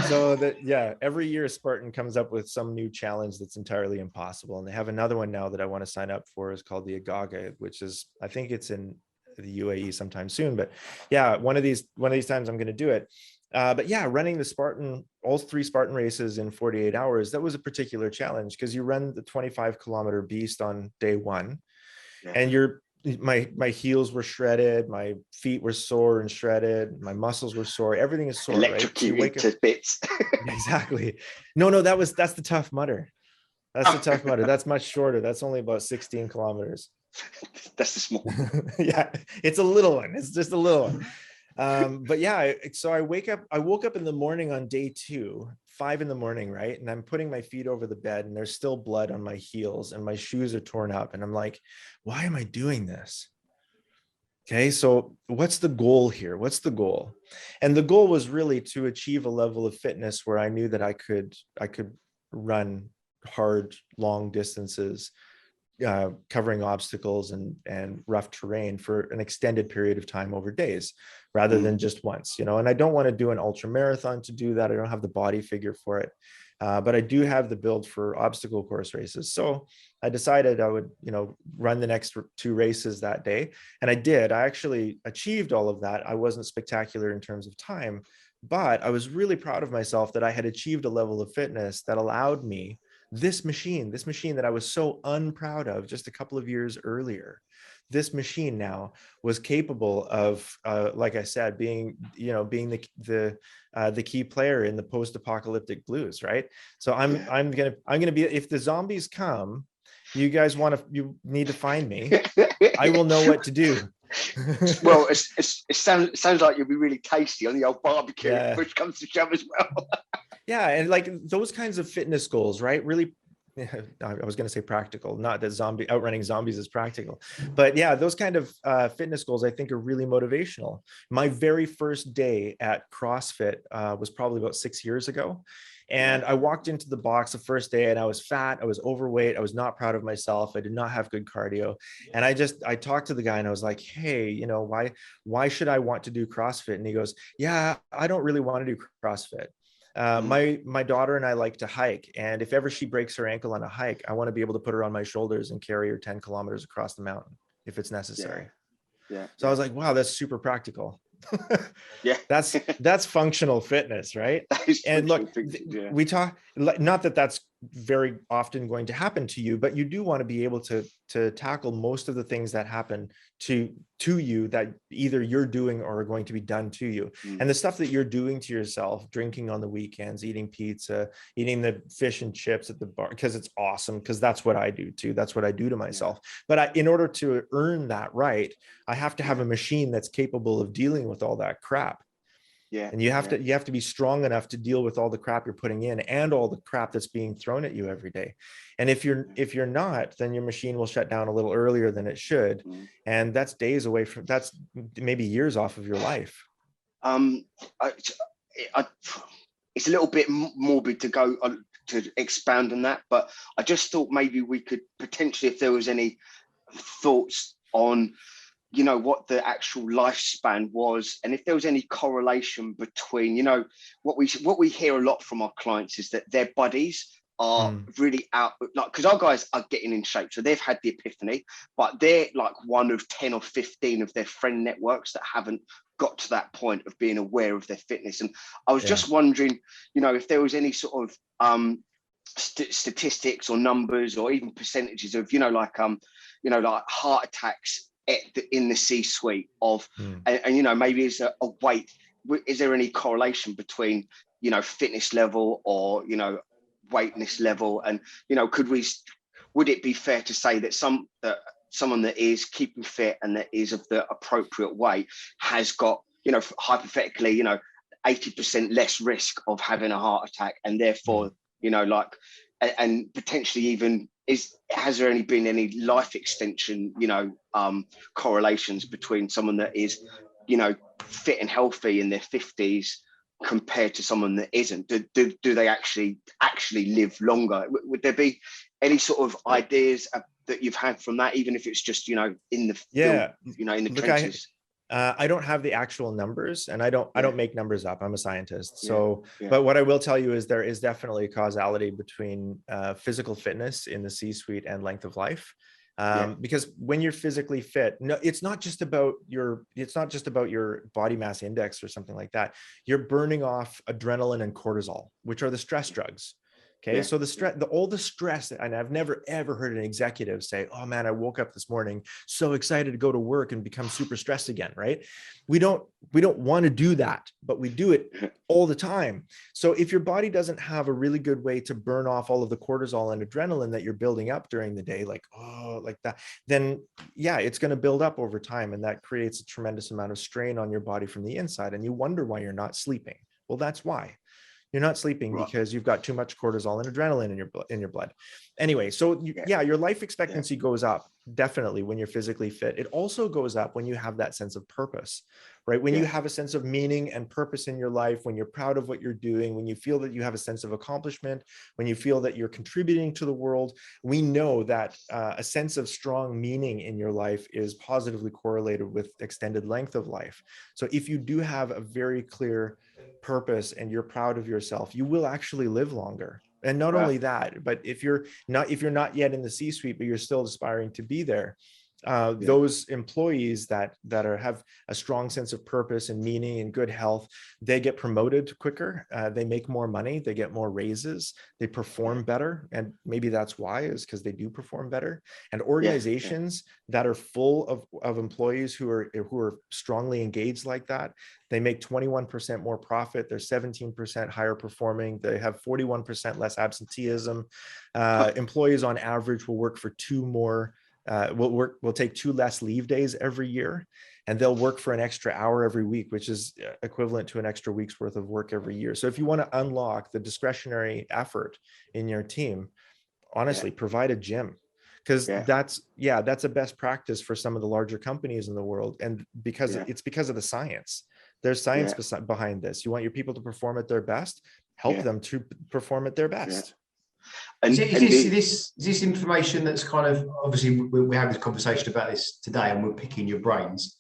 So that, every year Spartan comes up with some new challenge that's entirely impossible. And they have another one now that I want to sign up for, is called the Agaga, which is, I think it's in the UAE sometime soon. But yeah, one of these times I'm going to do it. But yeah, running all 3 Spartan races in 48 hours, that was a particular challenge, because you run the 25-kilometer beast on day 1, and my heels were shredded, my feet were sore and shredded, my muscles were sore, everything is sore, electrocuted right? to bits. Exactly. No, that's the Tough Mudder. That's the Tough Mudder. That's much shorter. That's only about 16 kilometers. That's the small. Yeah, it's a little one. It's just a little one. But yeah, so I woke up in the morning on day 2, 5 in the morning, right? And I'm putting my feet over the bed, and there's still blood on my heels, and my shoes are torn up. And I'm like, why am I doing this? Okay, so what's the goal here? What's the goal? And the goal was really to achieve a level of fitness where I knew that I could run hard, long distances, covering obstacles and rough terrain for an extended period of time over days, rather than just once, you know. And I don't want to do an ultra marathon to do that. I don't have the body figure for it, but I do have the build for obstacle course races. So I decided I would, you know, run the next 2 races that day, and I did. I actually achieved all of that. I wasn't spectacular in terms of time, but I was really proud of myself that I had achieved a level of fitness that allowed me this machine that I was so unproud of just a couple of years earlier. This machine now was capable of, like I said, being the key player in the post-apocalyptic blues, right? So I'm gonna be, if the zombies come, you need to find me. I will know what to do. Well, it sounds like you'll be really tasty on the old barbecue if push comes to shove as well. Yeah, and like those kinds of fitness goals, right? Really, I was going to say practical, not that outrunning zombies is practical, but yeah, those kind of fitness goals I think are really motivational. My very first day at CrossFit was probably about 6 years ago. And I walked into the box the first day, and I was fat, I was overweight, I was not proud of myself, I did not have good cardio. And I talked to the guy, and I was like, hey, you know, why should I want to do CrossFit? And he goes, yeah, I don't really want to do CrossFit. My daughter and I like to hike, and if ever she breaks her ankle on a hike, I want to be able to put her on my shoulders and carry her 10 kilometers across the mountain if it's necessary. So I was like, wow, that's super practical. That's functional fitness, right? And look, we talk, not that that's very often going to happen to you, but you do want to be able to tackle most of the things that happen to you that either you're doing or are going to be done to you. And the stuff that you're doing to yourself, drinking on the weekends, eating pizza, eating the fish and chips at the bar, because it's awesome, because that's what I do too. That's what I do to myself. But in order to earn that right, I have to have a machine that's capable of dealing with all that crap. And you have to be strong enough to deal with all the crap you're putting in and all the crap that's being thrown at you every day. And if you're not, then your machine will shut down a little earlier than it should. And that's days away from, that's maybe years off of your life. It's a little bit morbid to go to expand on that, but I just thought maybe we could potentially, if there was any thoughts on, you know, what the actual lifespan was, and if there was any correlation between, you know, what we hear a lot from our clients is that their buddies are really out, like, because our guys are getting in shape, so they've had the epiphany, but they're like one of 10 or 15 of their friend networks that haven't got to that point of being aware of their fitness. And I was just wondering, you know, if there was any sort of statistics or numbers or even percentages of, like heart attacks in the C-suite of, and maybe is a weight. Is there any correlation between, fitness level or, weightness level? And, would it be fair to say that someone that is keeping fit and that is of the appropriate weight has got, hypothetically, 80% less risk of having a heart attack, and therefore, and potentially even has there been any life extension, correlations between someone that is, fit and healthy in their 50s compared to someone that isn't? Do they actually live longer? Would there be any sort of ideas that you've had from that, even if it's just, in the field, in the trenches? I don't have the actual numbers, and I don't make numbers up. I'm a scientist. So, but what I will tell you is there is definitely a causality between physical fitness in the C-suite and length of life. Because when you're physically fit, no, it's not just about your body mass index or something like that. You're burning off adrenaline and cortisol, which are the stress drugs. Okay. So all the stress, and I've never, ever heard an executive say, oh man, I woke up this morning so excited to go to work and become super stressed again. Right. We don't want to do that, but we do it all the time. So if your body doesn't have a really good way to burn off all of the cortisol and adrenaline that you're building up during the day, like that, then it's going to build up over time. And that creates a tremendous amount of strain on your body from the inside. And you wonder why you're not sleeping. Well, that's why. You're not sleeping because you've got too much cortisol and adrenaline in your blood. Anyway, so your life expectancy goes up definitely when you're physically fit. It also goes up when you have that sense of purpose, right? When you have a sense of meaning and purpose in your life, when you're proud of what you're doing, when you feel that you have a sense of accomplishment, when you feel that you're contributing to the world. We know that a sense of strong meaning in your life is positively correlated with extended length of life. So if you do have a very clear purpose and you're proud of yourself, you will actually live longer. And not only that, but if you're not yet in the C-suite, but you're still aspiring to be there, those employees that have a strong sense of purpose and meaning and good health, they get promoted quicker, they make more money, they get more raises, they perform better. And maybe that's why, is because they do perform better. And organizations that are full of employees who are strongly engaged like that, they make 21% more profit, they're 17% higher performing, they have 41% less absenteeism. Employees on average will work for will take 2 less leave days every year, and they'll work for an extra hour every week, which is equivalent to an extra week's worth of work every year. So if you want to unlock the discretionary effort in your team, honestly, provide a gym, because that's a best practice for some of the larger companies in the world. And it's because of the science. There's science behind this. You want your people to perform at their best, help them to perform at their best. And is this information that's kind of, obviously we have this conversation about this today and we're picking your brains.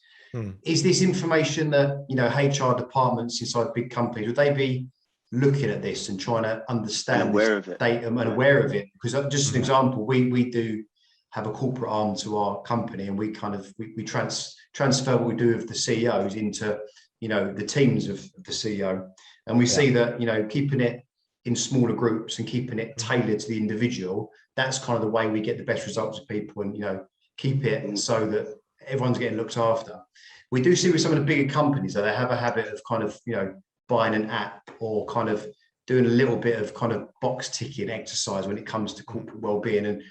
Is this information that, HR departments inside big companies, would they be looking at this and trying to understand this data and aware of it? Because just an example, we do have a corporate arm to our company, and we transfer what we do of the CEOs into, the teams of the CEO. And we see that, keeping it in smaller groups and keeping it tailored to the individual, that's kind of the way we get the best results of people, and keep it so that everyone's getting looked after. We do see with some of the bigger companies that they have a habit of kind of buying an app or kind of doing a little bit of kind of box ticking exercise when it comes to corporate well-being. And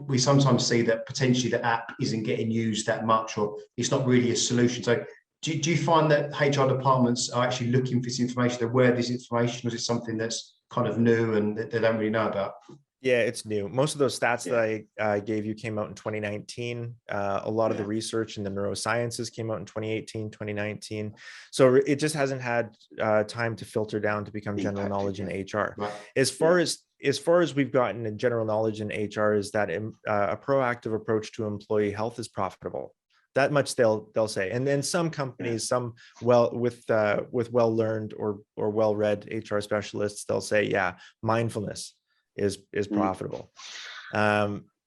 we sometimes see that potentially the app isn't getting used that much, or it's not really a solution. So do you find that HR departments are actually looking for this information, they're aware of this information, or is it something that's kind of new and that they don't really know about? Yeah, it's new. Most of those stats that I gave you came out in 2019. A lot of the research in the neurosciences came out in 2018, 2019. So it just hasn't had time to filter down to become general knowledge in HR. Right. As far as we've gotten in general knowledge in HR is that a proactive approach to employee health is profitable. That much they'll say. And then some companies, some with well-learned or well-read HR specialists, they'll say, mindfulness is profitable.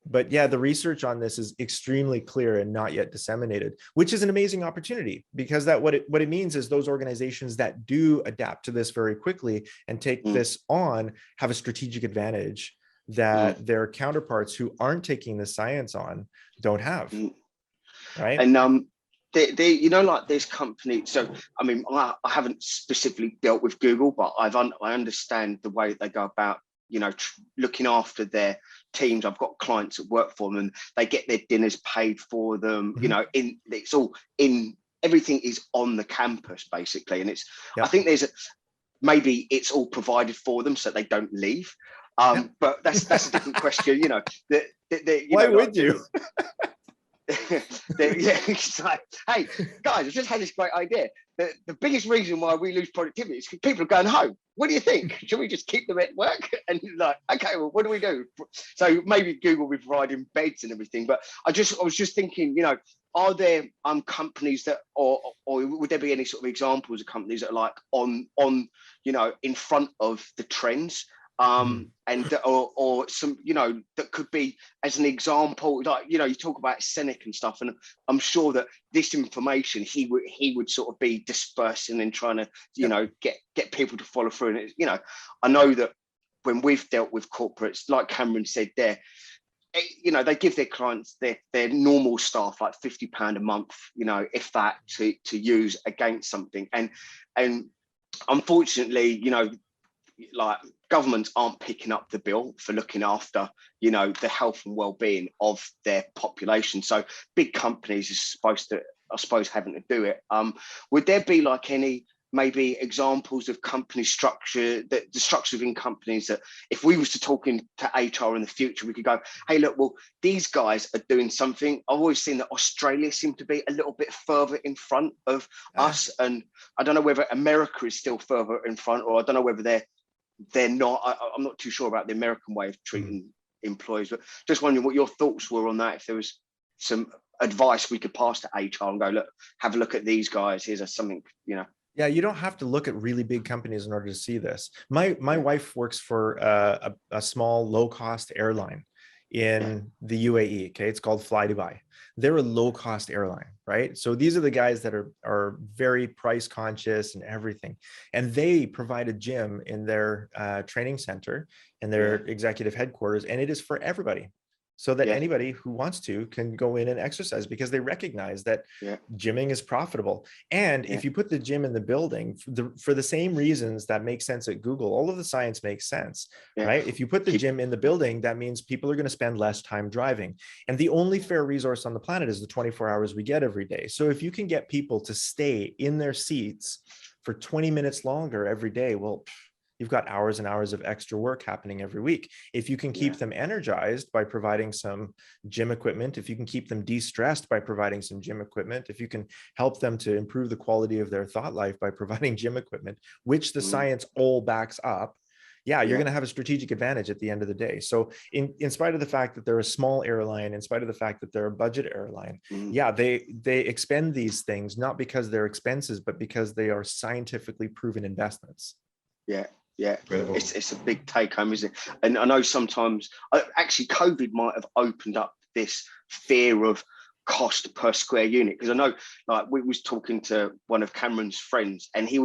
But yeah, the research on this is extremely clear and not yet disseminated, which is an amazing opportunity, because that what it means is those organizations that do adapt to this very quickly and take this on have a strategic advantage that their counterparts who aren't taking the science on don't have. Right. And you know, like this company. So I mean, I haven't specifically dealt with Google, but I understand the way they go about, you know, looking after their teams. I've got clients that work for them, and they get their dinners paid for them. You know, it's all in, everything is on the campus basically, and it's. I think maybe it's all provided for them so they don't leave. But that's a different question. You know, why would you? Yeah, it's like, hey guys, I've just had this great idea. The biggest reason why we lose productivity is because people are going home. What do you think? Should we just keep them at work? And like, okay, well, what do we do? So maybe Google will be providing beds and everything. But I was just thinking, you know, are there companies that, or would there be any sort of examples of companies that are like on you know, in front of the trends? And or some, you know, that could be as an example, like, you know, you talk about Seneca and stuff, and I'm sure that this information he would sort of be dispersing and trying to, you know, get people to follow through. And you know, I know that when we've dealt with corporates, like Cameron said there, you know, they give their clients their normal staff like £50 a month, you know, if that, to use against something, and unfortunately, you know, like governments aren't picking up the bill for looking after, you know, the health and well-being of their population. So big companies are supposed to, I suppose, having to do it. Would there be like any maybe examples of company structure, that the structure within companies, that if we was to talk to HR in the future, we could go, hey, look, well, these guys are doing something. I've always seen that Australia seem to be a little bit further in front of us. And I don't know whether America is still further in front, or I don't know whether they're not. I'm not too sure about the American way of treating employees, but just wondering what your thoughts were on that. If there was some advice we could pass to HR and go, look, have a look at these guys. Here's something, you know. Yeah, you don't have to look at really big companies in order to see this. My wife works for a small low-cost airline in the UAE. Okay, it's called Fly Dubai. They're a low-cost airline, right? So these are the guys that are very price conscious and everything, and they provide a gym in their training center and their executive headquarters, and it is for everybody, so that anybody who wants to can go in and exercise, because they recognize that gymming is profitable. And if you put the gym in the building for the same reasons that make sense at Google, all of the science makes sense, right? If you put the gym in the building, that means people are going to spend less time driving. And the only fair resource on the planet is the 24 hours we get every day. So if you can get people to stay in their seats for 20 minutes longer every day, well, you've got hours and hours of extra work happening every week. If you can keep them energized by providing some gym equipment, if you can keep them de-stressed by providing some gym equipment, if you can help them to improve the quality of their thought life by providing gym equipment, which the science all backs up, you're going to have a strategic advantage at the end of the day. So in spite of the fact that they're a small airline, in spite of the fact that they're a budget airline, they expend these things, not because they're expenses, but because they are scientifically proven investments. Yeah, it's a big take home, isn't it? And I know sometimes, actually, COVID might have opened up this fear of cost per square unit, because I know, like, we was talking to one of Cameron's friends, and he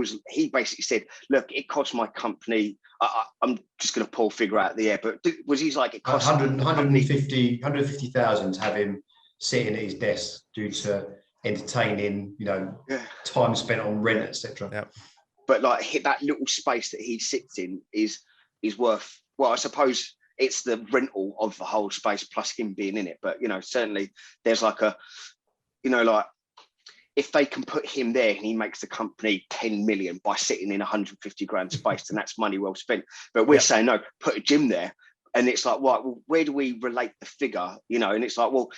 basically said, look, it cost my company, I'm just going to pull a figure out of the air, but he's like, it cost 150,000 to have him sitting at his desk due to entertaining, you know, time spent on rent, etc. But like, hit that little space that he sits in is worth, well, I suppose it's the rental of the whole space plus him being in it. But, you know, certainly there's like a, you know, like, if they can put him there and he makes the company 10 million by sitting in 150 grand space, then that's money well spent. But we're saying, no, put a gym there. And it's like, right, well, where do we relate the figure? You know, and it's like, well,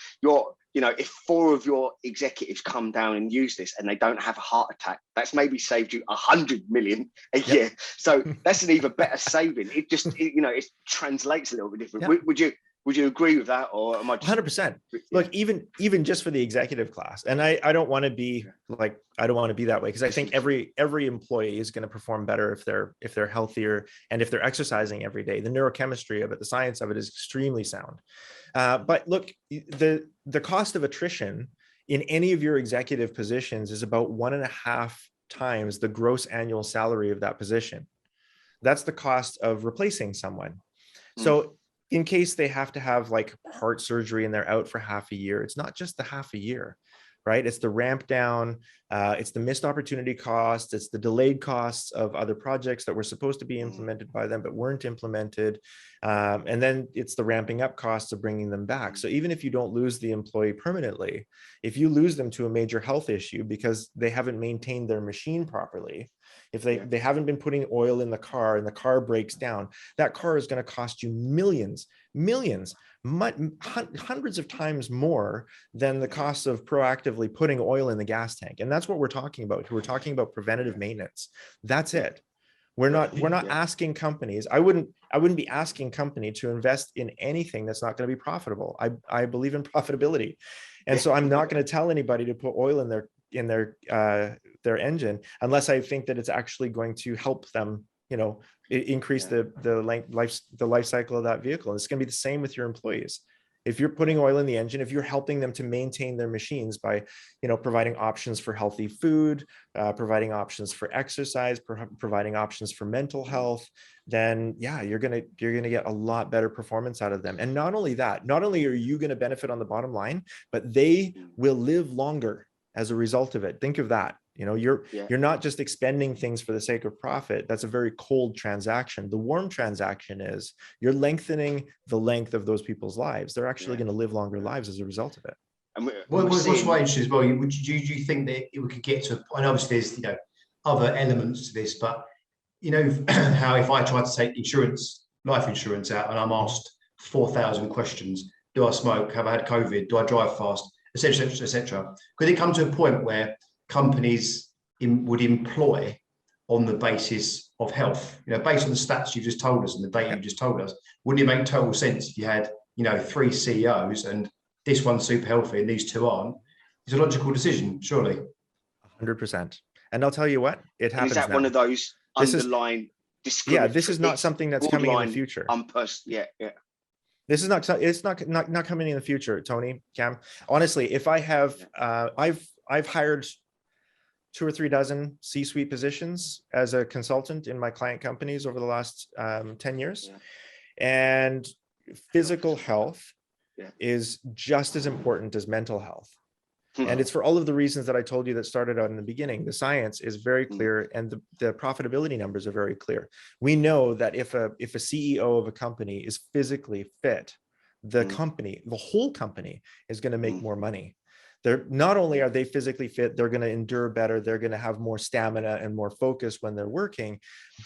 you know, if 4 of your executives come down and use this and they don't have a heart attack, that's maybe saved you 100 million a year. So that's an even better saving. It just, you know, it translates a little bit different. Would you Would you agree with that, or am I just 100%? Look, even just for the executive class, and I don't want to be like, I don't want to be that way, because I think every employee is going to perform better if they're healthier and if they're exercising every day. The neurochemistry of it, the science of it is extremely sound. But look, the cost of attrition in any of your executive positions is about 1.5 times the gross annual salary of that position. That's the cost of replacing someone. So in case they have to have like heart surgery and they're out for half a year, it's not just the half a year, right? It's the ramp down, it's the missed opportunity costs, it's the delayed costs of other projects that were supposed to be implemented by them but weren't implemented. And then it's the ramping up costs of bringing them back. So even if you don't lose the employee permanently, if you lose them to a major health issue because they haven't maintained their machine properly, if they haven't been putting oil in the car and the car breaks down, that car is going to cost you millions, hundreds of times more than the cost of proactively putting oil in the gas tank. And that's what we're talking about. We're talking about preventative maintenance. That's it. We're not asking companies. I wouldn't be asking company to invest in anything that's not going to be profitable. I believe in profitability. And so I'm not going to tell anybody to put oil in their engine unless I think that it's actually going to help them, increase the life cycle of that vehicle. And it's going to be the same with your employees. If you're putting oil in the engine, if you're helping them to maintain their machines by, providing options for healthy food, providing options for exercise, providing options for mental health, then you're gonna get a lot better performance out of them. And not only that, not only are you going to benefit on the bottom line, but they will live longer as a result of it. Think of that. You're not just expending things for the sake of profit. That's a very cold transaction. The warm transaction is you're lengthening the length of those people's lives. They're actually going to live longer lives as a result of it. And what's quite interesting as well, do you think that we could get to, and obviously there's other elements to this, but how if I try to take life insurance out and I'm asked 4,000 questions, do I smoke, have I had COVID, do I drive fast, etc., etc. Could it come to a point where companies would employ on the basis of health, based on the stats you just told us and the data you just told us? Wouldn't it make total sense if you had 3 CEOs and this one's super healthy and these 2 aren't? It's a logical decision, surely. 100%. And I'll tell you what, it happens. Is that now. One of those underlying discriminatory? This is not something that's coming in the future. This is not coming in the future, Tony, Cam. Honestly, if I have, I've hired 2 or 3 dozen C-suite positions as a consultant in my client companies over the last 10 years. And physical health is just as important as mental health. And it's for all of the reasons that I told you that started out in the beginning. The science is very clear and the profitability numbers are very clear. We know that if a CEO of a company is physically fit, the whole company is going to make more money. They're not only are they physically fit, they're going to endure better, they're going to have more stamina and more focus when they're working,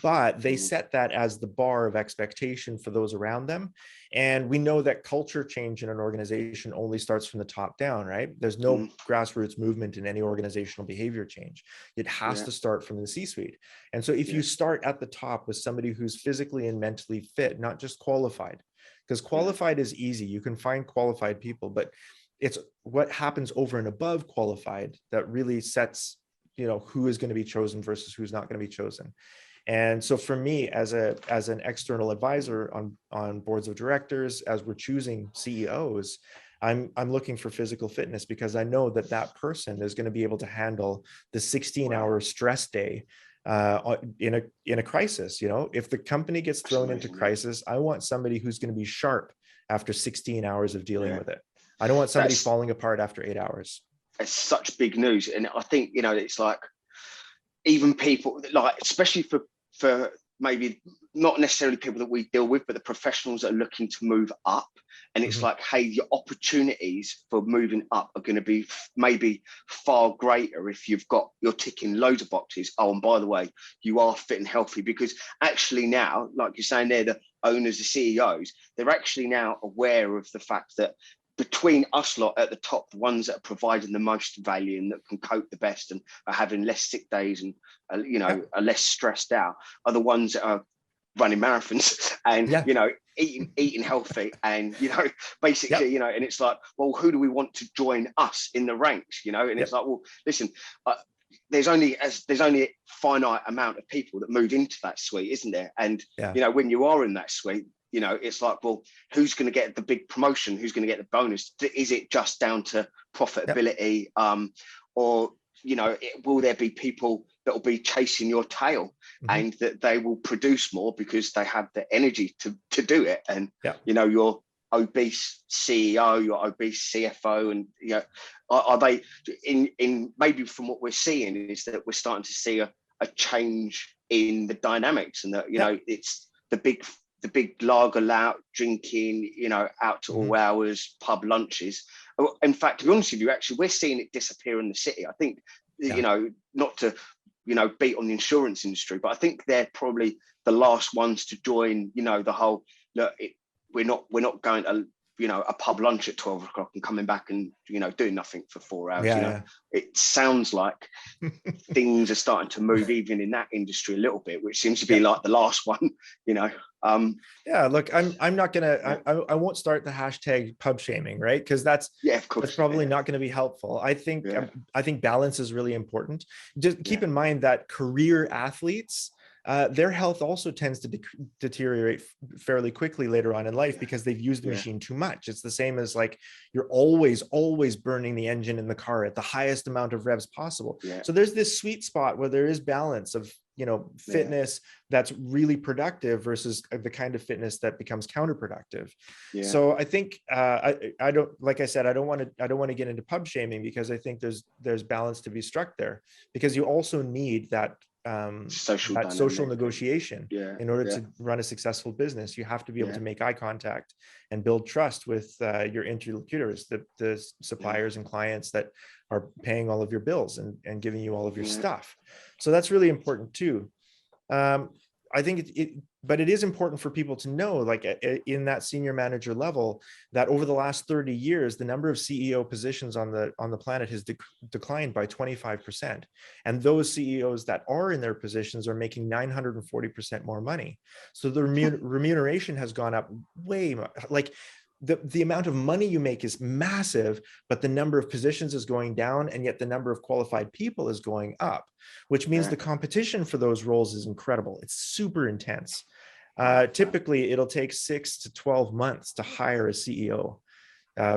but they set that as the bar of expectation for those around them. And we know that culture change in an organization only starts from the top down, right? There's no grassroots movement in any organizational behavior change. It has to start from the C-suite. And so if you start at the top with somebody who's physically and mentally fit, not just qualified, because qualified is easy, you can find qualified people, but it's what happens over and above qualified that really sets, who is going to be chosen versus who's not going to be chosen. And so for me, as an external advisor on boards of directors, as we're choosing CEOs, I'm looking for physical fitness because I know that person is going to be able to handle the 16-hour stress day in a crisis. If the company gets thrown into crisis, I want somebody who's going to be sharp after 16 hours of dealing with it. I don't want somebody falling apart after 8 hours. It's such big news. And I think, it's like even people especially for maybe not necessarily people that we deal with, but the professionals that are looking to move up. And it's like, hey, your opportunities for moving up are going to be maybe far greater if you're ticking loads of boxes. Oh, and by the way, you are fit and healthy, because actually now, like you're saying there, the owners, the CEOs, they're actually now aware of the fact that between us lot at the top, the ones that are providing the most value and that can cope the best and are having less sick days and are less stressed out, are the ones that are running marathons and eating healthy, and basically, and it's like, well, who do we want to join us in the ranks, and it's like, well, listen, there's only a finite amount of people that move into that suite, isn't there? And when you are in that suite, it's like, well, who's going to get the big promotion? Who's going to get the bonus? Is it just down to profitability? Or, will there be people that will be chasing your tail, and that they will produce more because they have the energy to do it? And, your obese CEO, your obese CFO, and, are they in maybe from what we're seeing is that we're starting to see a change in the dynamics, and that, it's the big lager lout drinking, out to all hours, pub lunches. In fact, to be honest with you, actually, we're seeing it disappear in the city. I think, not to, beat on the insurance industry, but I think they're probably the last ones to join, the whole, look, we're not going to, a pub lunch at 12 o'clock and coming back and, doing nothing for 4 hours. It sounds like things are starting to move even in that industry a little bit, which seems to be like the last one, look, I'm not gonna, I won't start the hashtag pub shaming, right? Because that's probably not going to be helpful. I think balance is really important. Just keep in mind that career athletes, their health also tends to deteriorate fairly quickly later on in life because they've used the machine too much. It's the same as like, you're always burning the engine in the car at the highest amount of revs possible. So there's this sweet spot where there is balance of, fitness that's really productive versus the kind of fitness that becomes counterproductive. So I think, I don't, like I said, I don't want to get into pub shaming, because I think there's balance to be struck there, because you also need that social negotiation in order to run a successful business. You have to be able to make eye contact and build trust with your interlocutors, the suppliers and clients that are paying all of your bills and giving you all of your stuff. So that's really important too. I think but it is important for people to know, like in that senior manager level, that over the last 30 years, the number of CEO positions on the planet has declined by 25%. And those CEOs that are in their positions are making 940% more money. So the remuneration has gone up way more. Like the amount of money you make is massive, but the number of positions is going down, and yet the number of qualified people is going up, which means the competition for those roles is incredible. It's super intense. Typically, it'll take 6 to 12 months to hire a CEO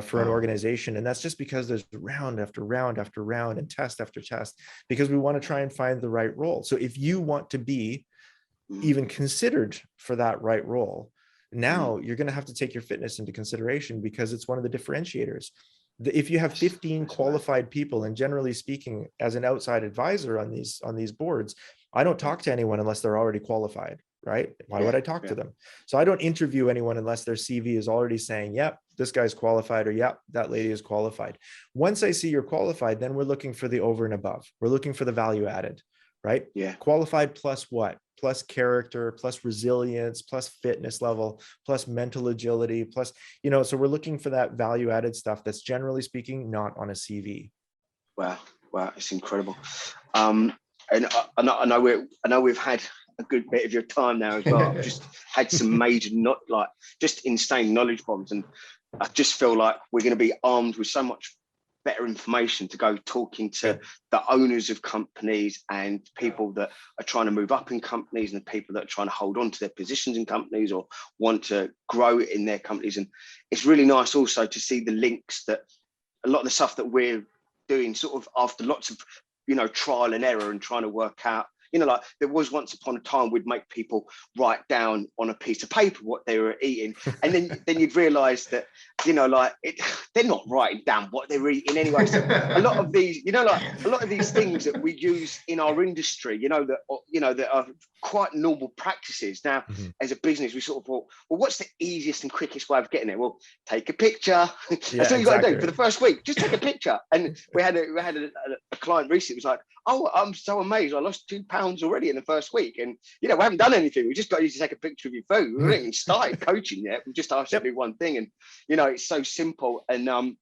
for an organization. And that's just because there's round after round after round and test after test, because we want to try and find the right role. So if you want to be even considered for that right role, now you're going to have to take your fitness into consideration, because it's one of the differentiators. If you have 15 qualified people, and generally speaking, as an outside advisor on these boards, I don't talk to anyone unless they're already qualified, right? Why would I talk to them? So I don't interview anyone unless their CV is already saying, yep, this guy's qualified, or yep, that lady is qualified. Once I see you're qualified, then we're looking for the over and above. We're looking for the value added, right? Qualified plus what? Plus character, plus resilience, plus fitness level, plus mental agility, plus, so we're looking for that value added stuff that's, generally speaking, not on a CV. Wow, it's incredible. And I know we've had a good bit of your time now as well. I've just had some major, just insane knowledge bombs, and I just feel like we're going to be armed with so much better information to go talking to the owners of companies, and people that are trying to move up in companies, and the people that are trying to hold on to their positions in companies or want to grow in their companies. And it's really nice also to see the links that a lot of the stuff that we're doing sort of after lots of, trial and error and trying to work out, like there was once upon a time we'd make people write down on a piece of paper what they were eating, and then you'd realize that they're not writing down what they're eating anyway. So a lot of these, a lot of these things that we use in our industry, that are quite normal practices. Now, as a business, we sort of thought, well, what's the easiest and quickest way of getting it? Well, take a picture. That's all you got to do for the first week. Just take a picture. And we had a client recently was like, oh, I'm so amazed. I lost 2 pounds already in the first week. And, we haven't done anything. We just got you to take a picture of your food. We haven't even started coaching yet. We just asked you to do one thing. And, it's so simple. And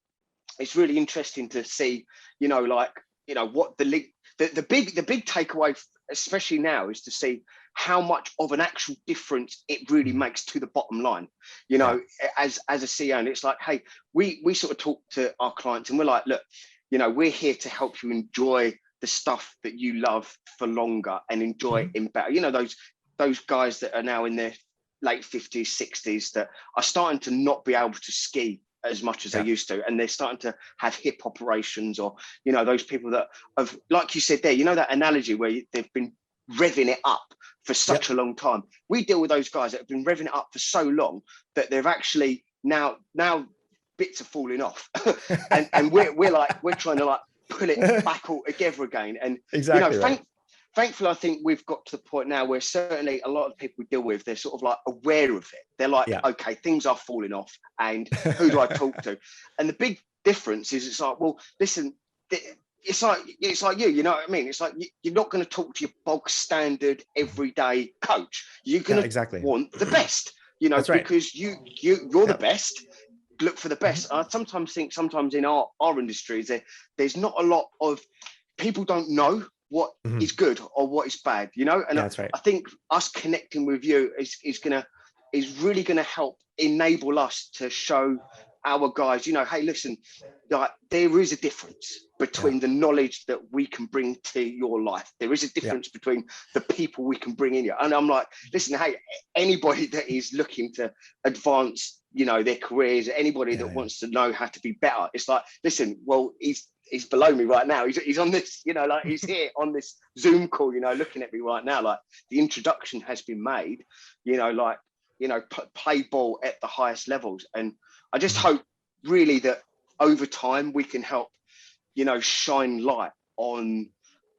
it's really interesting to see, what the big takeaway, especially now, is to see how much of an actual difference it really makes to the bottom line, you know, as a CEO. And it's like, hey, we sort of talk to our clients and we're like, look, you know, we're here to help you enjoy the stuff that you love for longer and enjoy it in better. You know, those guys that are now in their late 50s, 60s that are starting to not be able to ski as much as they used to, and they're starting to have hip operations, or, you know, those people that have, like you said there, you know, that analogy where they've been revving it up for such a long time. We deal with those guys that have been revving it up for so long that they've actually now bits are falling off and we're trying to like pull it back all together again. And exactly, you know, thankfully, I think we've got to the point now where certainly a lot of people we deal with, they're sort of like aware of it. They're like, okay, things are falling off, and who do I talk to? And the big difference is, it's like, well, listen, it's like you know what I mean? It's like you're not going to talk to your bog standard everyday coach. You're going to want the best, you know, because you're the best. Look for the best. I sometimes think in our industries there's not a lot of people don't know what is good or what is bad, you know. And I think us connecting with you is really gonna help enable us to show our guys, you know, hey, listen, like, there is a difference between the knowledge that we can bring to your life. There is a difference between the people we can bring in you. And I'm like, listen, hey, anybody that is looking to advance, you know, their careers, anybody that wants to know how to be better, it's like, listen, well, he's below me right now. He's on this, you know, like he's here on this Zoom call, you know, looking at me right now. Like, the introduction has been made, you know, like, you know, play ball at the highest levels. And I just hope really that over time we can help, you know, shine light on,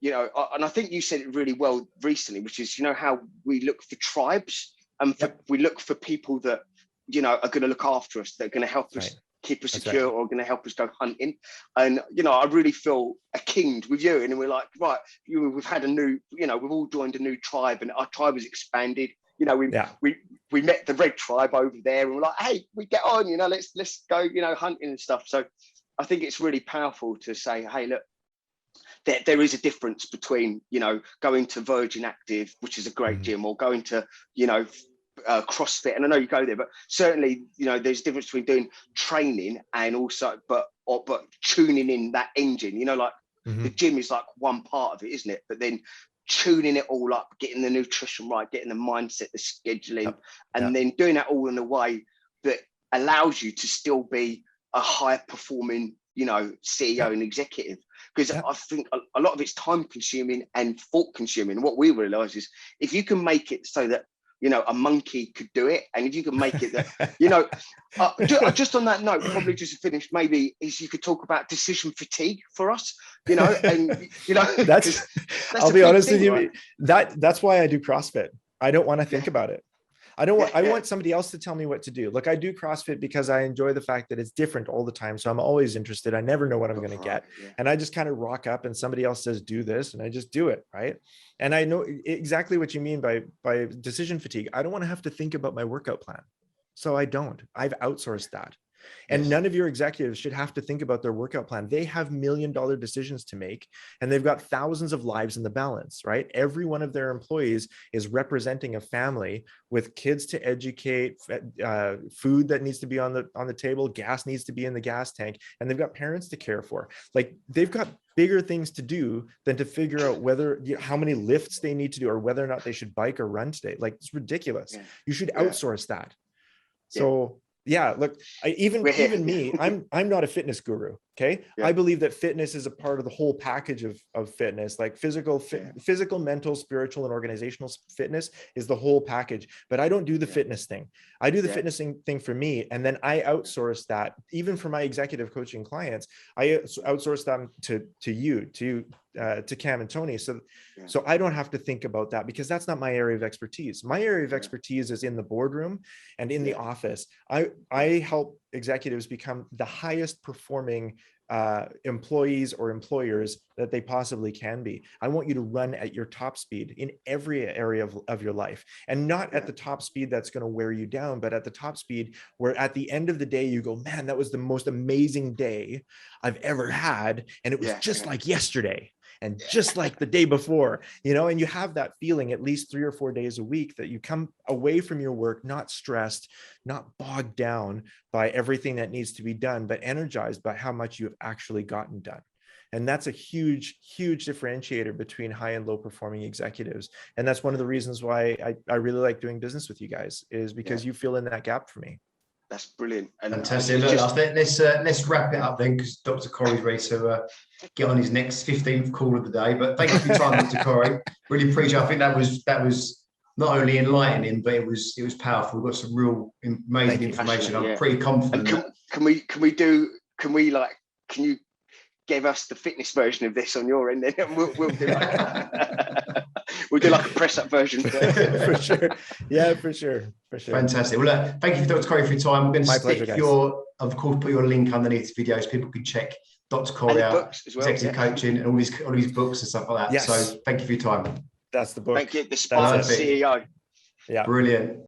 you know, and I think you said it really well recently, which is, you know, how we look for tribes and we look for people that, you know, are going to look after us, that are going to help us keep us secure, or going to help us go hunting. And, you know, I really feel akin with you. And we're like, right, we've had a new, you know, we've all joined a new tribe, and our tribe has expanded. You know, we met the red tribe over there, and we're like, hey, we get on, you know, let's go, you know, hunting and stuff. So I think it's really powerful to say, hey, look, there is a difference between, you know, going to Virgin Active, which is a great gym, or going to, you know, CrossFit. And I know you go there, but certainly, you know, there's a difference between doing training and also, but tuning in that engine, you know, like the gym is like one part of it, isn't it? But then tuning it all up, getting the nutrition right, getting the mindset, the scheduling, and then doing that all in a way that allows you to still be a high performing, you know, CEO and executive. Because I think a lot of it's time consuming and thought consuming. What we realize is, if you can make it so that, you know, a monkey could do it, and if you can make it that, you know, just on that note, probably just to finish, maybe is you could talk about decision fatigue for us, you know, and, you know, that's I'll be honest with you, right? That's why I do CrossFit. I don't want to think about it. I want somebody else to tell me what to do. Look, I do CrossFit because I enjoy the fact that it's different all the time. So I'm always interested. I never know what I'm going to get. And I just kind of rock up and somebody else says, do this, and I just do it. Right. And I know exactly what you mean by decision fatigue. I don't want to have to think about my workout plan. So I don't. I've outsourced that. And none of your executives should have to think about their workout plan. They have $1 million decisions to make, and they've got thousands of lives in the balance, right? Every one of their employees is representing a family with kids to educate, food that needs to be on the table, gas needs to be in the gas tank, and they've got parents to care for. Like, they've got bigger things to do than to figure out how many lifts they need to do, or whether or not they should bike or run today. Like, it's ridiculous. You should outsource that. So yeah, look, even me, I'm not a fitness guru. Okay. I believe that fitness is a part of the whole package of fitness, like physical, mental, spiritual, and organizational fitness is the whole package. But I don't do the fitness thing. I do the fitness thing for me. And then I outsource that, even for my executive coaching clients. I outsource them to Cam and Tony. So I don't have to think about that, because that's not my area of expertise. My area of expertise is in the boardroom and in the office. I help executives become the highest performing employees or employers that they possibly can be. I want you to run at your top speed in every area of your life, and not at the top speed that's going to wear you down, but at the top speed where at the end of the day you go, man, that was the most amazing day I've ever had, and it was just like yesterday. and just like the day before, you know, and you have that feeling at least 3 or 4 days a week that you come away from your work, not stressed, not bogged down by everything that needs to be done, but energized by how much you have actually gotten done. And that's a huge, huge differentiator between high and low performing executives. And that's one of the reasons why I really like doing business with you guys, is because you fill in that gap for me. That's brilliant. And fantastic. Let's wrap it up then, because Dr. Corrie's ready to get on his next 15th call of the day. But thank you for your time, Dr. Corrie. Really appreciate it. I think that was not only enlightening, but it was powerful. We've got some real amazing information. I'm pretty confident. Can you give us the fitness version of this on your end, then we'll do like we'll do like a press up version for sure. Yeah, for sure. Fantastic. Well, look, thank you, Dr. Corrie, for your time. We're going to stick of course, put your link underneath the videos. People can check Dr. Corrie out, executive coaching, and all his books and stuff like that. Yes. So thank you for your time. That's the book. Thank you. The Spartan CEO. Yeah. Brilliant.